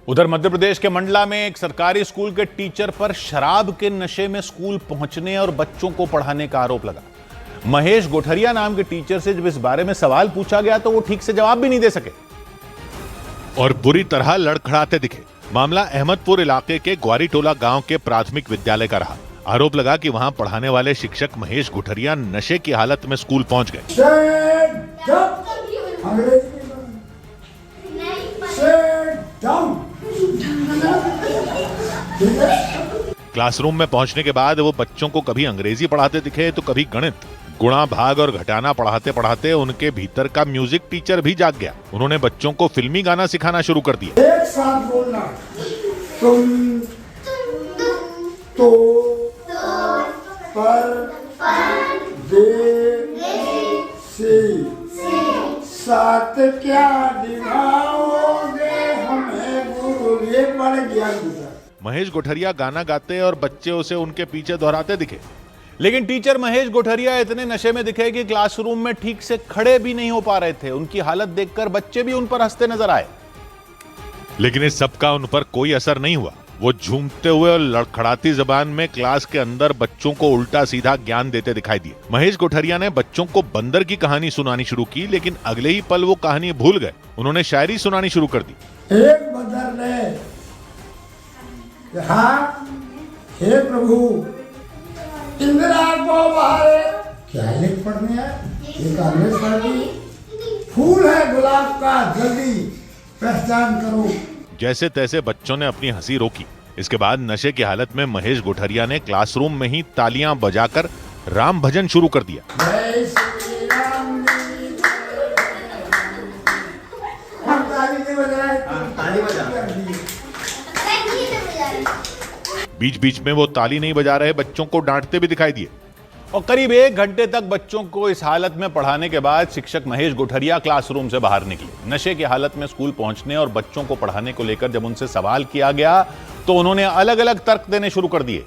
उधर मध्य प्रदेश के मंडला में एक सरकारी स्कूल के टीचर पर शराब के नशे में स्कूल पहुंचने और बच्चों को पढ़ाने का आरोप लगा। महेश गोठरिया नाम के टीचर से जब इस बारे में सवाल पूछा गया तो वो ठीक से जवाब भी नहीं दे सके और बुरी तरह लड़खड़ाते दिखे। मामला अहमदपुर इलाके के ग्वारीटोला गांव के प्राथमिक विद्यालय का रहा। आरोप लगा कि वहां पढ़ाने वाले शिक्षक महेश गोठरिया नशे की हालत में स्कूल पहुंच गए। क्लासरूम में पहुंचने के बाद वो बच्चों को कभी अंग्रेजी पढ़ाते दिखे तो कभी गणित, गुणा भाग और घटाना पढ़ाते पढ़ाते उनके भीतर का म्यूजिक टीचर भी जाग गया। उन्होंने बच्चों को फिल्मी गाना सिखाना शुरू कर दिया। एक साथ बोलना, तुम, तो, पर, से, साथ क्या दिखाओगे हमें गुरु, ये पढ़ गया। महेश गोठरिया गाना गाते और बच्चे उसे उनके पीछे दोहराते दिखे, लेकिन टीचर महेश गोठरिया इतने नशे में दिखे कि क्लासरूम में ठीक से खड़े भी नहीं हो पा रहे थे। उनकी हालत देखकर बच्चे भी उन पर हंसते नजर आए, लेकिन इस सब का उन पर कोई असर नहीं हुआ। वो झूमते हुए और लड़खड़ाती जबान में क्लास के अंदर बच्चों को उल्टा सीधा ज्ञान देते दिखाई दिए। महेश गोठरिया ने बच्चों को बंदर की कहानी सुनानी शुरू की, लेकिन अगले ही पल वो कहानी भूल गए। उन्होंने शायरी सुनानी शुरू कर दी। एक बंदर ने हे प्रभु इंदिरा को बाहर क्या लिख पढ़ने है, एक अंग्रेज पढ़ दी, फूल है गुलाब का जल्दी पहचान करो। जैसे तैसे बच्चों ने अपनी हंसी रोकी। इसके बाद नशे की हालत में महेश गोठरिया ने क्लासरूम में ही तालियां बजाकर राम भजन शुरू कर दिया। बीच बीच में वो ताली नहीं बजा रहे बच्चों को डांटते भी दिखाई दिए और करीब 1 घंटे तक बच्चों को इस हालत में पढ़ाने के बाद शिक्षक महेश गोठरिया क्लासरूम से बाहर निकले। नशे की हालत में स्कूल पहुंचने और बच्चों को पढ़ाने को लेकर जब उनसे सवाल किया गया तो उन्होंने अलग अलग तर्क देने शुरू कर दिए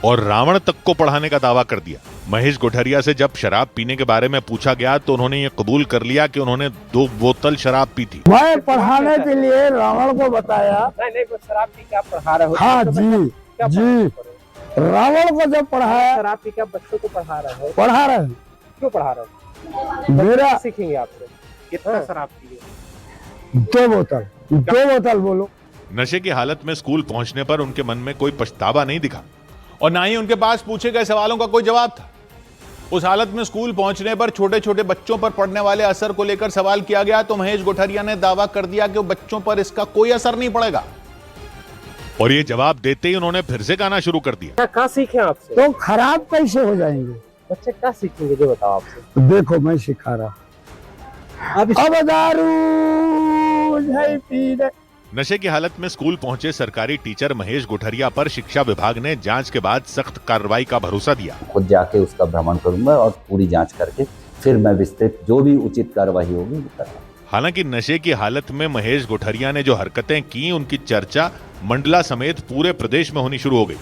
और रावण तक को पढ़ाने का दावा कर दिया। महेश गोठरिया से जब शराब पीने के बारे में पूछा गया तो उन्होंने ये कबूल कर लिया कि उन्होंने 2 बोतल शराब पी थी। मैं पढ़ाने के लिए रावण को बताया। नहीं शराब पी के आप पढ़ा रहे हो? हाँ जी, रावण को जब पढ़ाया। शराब पी के आप बच्चों को पढ़ा रहे हो? पढ़ा रहे हैं। क्यों पढ़ा रहे हो? मेरा सीखेंगे आपसे। कितना शराब पिए? 2 बोतल बोलो। नशे की हालत में स्कूल पहुंचने पर उनके मन में कोई पछतावा नहीं दिखा और ना ही उनके पास पूछे गए सवालों का कोई जवाब था। उस हालत में स्कूल पहुंचने पर छोटे छोटे बच्चों पर पड़ने वाले असर को लेकर सवाल किया गया तो महेश गोठरिया ने दावा कर दिया कि बच्चों पर इसका कोई असर नहीं पड़ेगा और ये जवाब देते ही उन्होंने फिर से गाना शुरू कर दिया। क्या सीखे आपसे? तो खराब कैसे हो जाएंगे बच्चे? क्या सीखेंगे जो बताओ आपसे? देखो मैं सिखा रहा। अब दारू नहीं पीने। नशे की हालत में स्कूल पहुंचे सरकारी टीचर महेश गोठरिया पर शिक्षा विभाग ने जांच के बाद सख्त कार्रवाई का भरोसा दिया। खुद जाके उसका भ्रमण करूंगा और पूरी जांच करके फिर मैं विस्तृत जो भी उचित कार्रवाई होगी वो करूंगा। हालांकि नशे की हालत में महेश गोठरिया ने जो हरकतें की उनकी चर्चा मंडला समेत पूरे प्रदेश में होनी शुरू हो गई।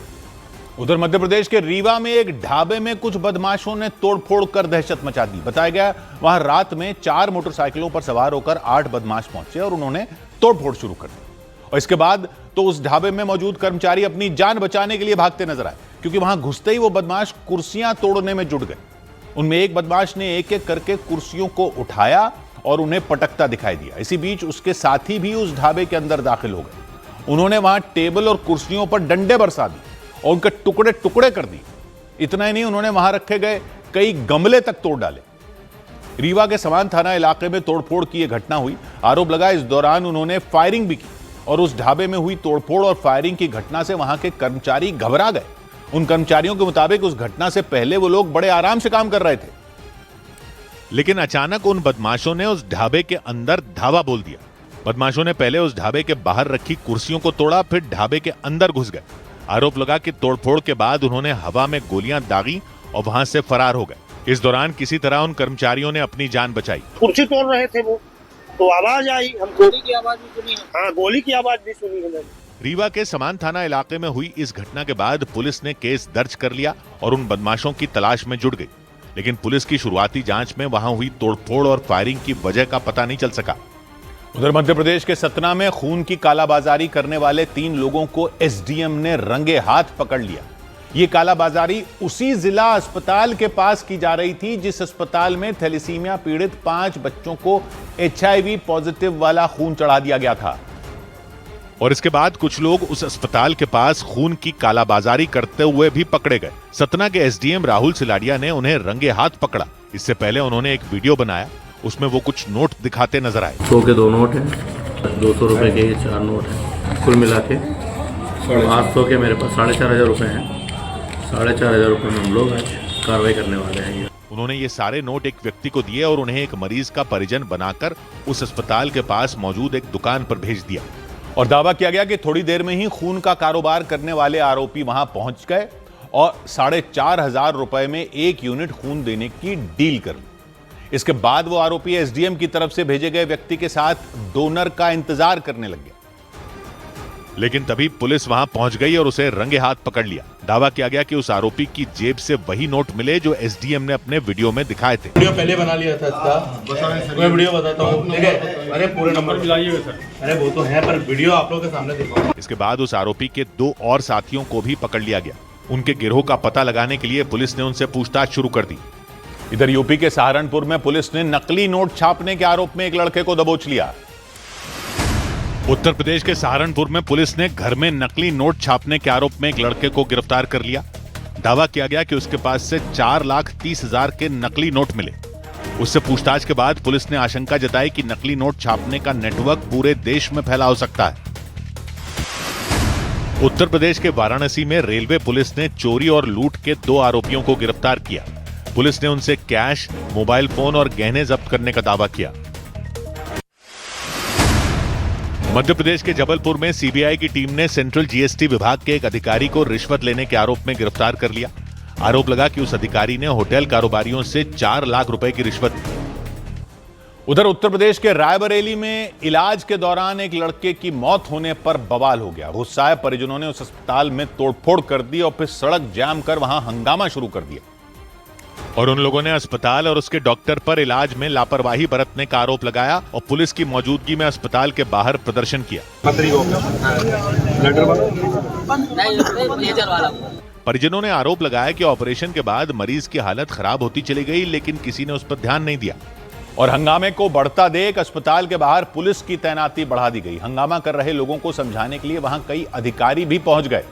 उधर मध्य प्रदेश के रीवा में एक ढाबे में कुछ बदमाशों ने तोड़फोड़ कर दहशत मचा दी। बताया गया वहां रात में 4 मोटरसाइकिलों पर सवार होकर 8 बदमाश पहुंचे और उन्होंने तोड़फोड़ शुरू कर दी और इसके बाद तो उस ढाबे में मौजूद कर्मचारी अपनी जान बचाने के लिए भागते नजर आए, क्योंकि वहां घुसते ही वो बदमाश कुर्सियां तोड़ने में जुट गए। उनमें एक बदमाश ने एक एक करके कुर्सियों को उठाया और उन्हें पटकता दिखाई दिया। इसी बीच उसके साथी भी उस ढाबे के अंदर दाखिल हो गए। उन्होंने वहां टेबल और कुर्सियों पर डंडे बरसा दिए और उनके टुकड़े टुकड़े कर दिए। इतना ही नहीं, उन्होंने वहां रखे गए कई गमले तक तोड़ डाले। रीवा के समान थाना इलाके में तोड़फोड़ की यह घटना हुई। आरोप लगा इस दौरान उन्होंने फायरिंग भी की और उस ढाबे में हुई तोड़फोड़ और फायरिंग की घटना से वहां के कर्मचारी घबरा गए। उन कर्मचारियों के मुताबिक उस घटना से पहले वो लोग बड़े आराम से काम कर रहे थे, लेकिन अचानक उन बदमाशों ने उस ढाबे के अंदर धावा बोल दिया। बदमाशों ने पहले उस ढाबे के बाहर रखी कुर्सियों को तोड़ा, फिर ढाबे के अंदर घुस गए। आरोप लगा कि तोड़फोड़ के बाद उन्होंने हवा में गोलियां दागी और वहां से फरार हो गए। इस दौरान किसी तरह उन कर्मचारियों ने अपनी जान बचाई। कुर्सी तोड़ रहे थे वो, तो आवाज आई, हम गोली की आवाज भी सुनी। हाँ, गोली की आवाज भी सुनी है मैंने। रीवा के समान थाना इलाके में हुई इस घटना के बाद पुलिस ने केस दर्ज कर लिया और उन बदमाशों की तलाश में जुट गई, लेकिन पुलिस की शुरुआती जांच में वहां हुई तोड़फोड़ और फायरिंग की वजह का पता नहीं चल सका। उधर मध्य प्रदेश के सतना में खून की कालाबाजारी करने वाले 3 लोगों को एसडीएम ने रंगे हाथ पकड़ लिया। ये कालाबाजारी उसी जिला अस्पताल के पास की जा रही थी जिस अस्पताल में थैलेसीमिया पीड़ित 5 बच्चों को HIV पॉजिटिव वाला खून चढ़ा दिया गया था। और इसके बाद कुछ लोग उस अस्पताल के पास खून की कालाबाजारी करते हुए भी पकड़े गए। सतना के एसडीएम राहुल सिलाडिया ने उन्हें रंगे हाथ पकड़ा। इससे पहले उन्होंने एक वीडियो बनाया, उसमें वो कुछ नोट दिखाते नजर आए। 100 के 2 नोट हैं, 200 रुपए के ये 4 नोट हैं, कुल मिला के 800 के मेरे पास 4,500 रुपए हैं। 4,500 रुपए में हम लोग आज कार्रवाई करने वाले हैं। उन्होंने ये सारे नोट एक व्यक्ति को दिए और उन्हें एक मरीज का परिजन बनाकर उस अस्पताल के पास मौजूद एक दुकान पर भेज दिया और दावा किया गया कि थोड़ी देर में ही खून का कारोबार करने वाले आरोपी वहां पहुंच गए और 4,500 रुपए में 1 यूनिट खून देने की डील कर ली। इसके बाद वो आरोपी एसडीएम की तरफ से भेजे गए व्यक्ति के साथ डोनर का इंतजार करने लग गया, लेकिन तभी पुलिस वहां पहुंच गई और उसे रंगे हाथ पकड़ लिया। दावा किया गया कि उस आरोपी की जेब से वही नोट मिले जो एसडीएम ने अपने वीडियो में दिखाए थे। वीडियो पहले बना लिया था इसका, मैं वीडियो बताता हूँ। अरे पूरे नंबर मिलाइए सर। अरे वो तो है पर वीडियो आप लोगों के सामने दिखाओ। इसके बाद उस आरोपी के 2 और साथियों को भी पकड़ लिया गया। उनके गिरोह का पता लगाने के लिए पुलिस ने उनसे पूछताछ शुरू कर दी। इधर यूपी के सहारनपुर में पुलिस ने नकली नोट छापने के आरोप में एक लड़के को दबोच लिया। उत्तर प्रदेश के सहारनपुर में पुलिस ने घर में नकली नोट छापने के आरोप में एक लड़के को गिरफ्तार कर लिया। दावा किया गया कि उसके पास से 4,30,000 के नकली नोट मिले। उससे पूछताछ के बाद पुलिस ने आशंका जताई कि नकली नोट छापने का नेटवर्क पूरे देश में फैला हो सकता है। उत्तर प्रदेश के वाराणसी में रेलवे पुलिस ने चोरी और लूट के 2 आरोपियों को गिरफ्तार किया। पुलिस ने उनसे कैश, मोबाइल फोन और गहने जब्त करने का दावा किया। मध्य प्रदेश के जबलपुर में सीबीआई की टीम ने सेंट्रल जीएसटी विभाग के एक अधिकारी को रिश्वत लेने के आरोप में गिरफ्तार कर लिया। आरोप लगा कि उस अधिकारी ने होटल कारोबारियों से 4 लाख रुपए की रिश्वत ली। उधर उत्तर प्रदेश के रायबरेली में इलाज के दौरान एक लड़के की मौत होने पर बवाल हो गया। गुस्साए परिजनों ने उस अस्पताल में तोड़फोड़ कर दी और फिर सड़क जाम कर वहां हंगामा शुरू कर दिया और उन लोगों ने अस्पताल और उसके डॉक्टर पर इलाज में लापरवाही बरतने का आरोप लगाया और पुलिस की मौजूदगी में अस्पताल के बाहर प्रदर्शन किया। परिजनों ने आरोप लगाया कि ऑपरेशन के बाद मरीज की हालत खराब होती चली गई, लेकिन किसी ने उस पर ध्यान नहीं दिया और हंगामे को बढ़ता देख अस्पताल के बाहर पुलिस की तैनाती बढ़ा दी गई। हंगामा कर रहे लोगों को समझाने के लिए वहां कई अधिकारी भी पहुंच गए,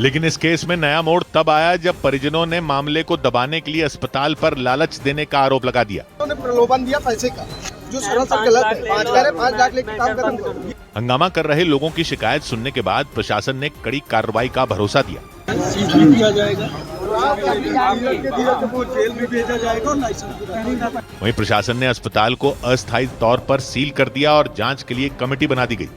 लेकिन इस केस में नया मोड़ तब आया जब परिजनों ने मामले को दबाने के लिए अस्पताल पर लालच देने का आरोप लगा दिया। उन्होंने प्रलोभन दिया पैसे का, जो सरासर गलत है। 5 लाख लेके काम करेंगे। हंगामा कर रहे लोगों की शिकायत सुनने के बाद प्रशासन ने कड़ी कार्रवाई का भरोसा दिया। जेल में भेजा जाएगा और लाइसेंस। वहीं प्रशासन ने अस्पताल को अस्थायी तौर पर सील कर दिया और जांच के लिए कमेटी बना दी गई।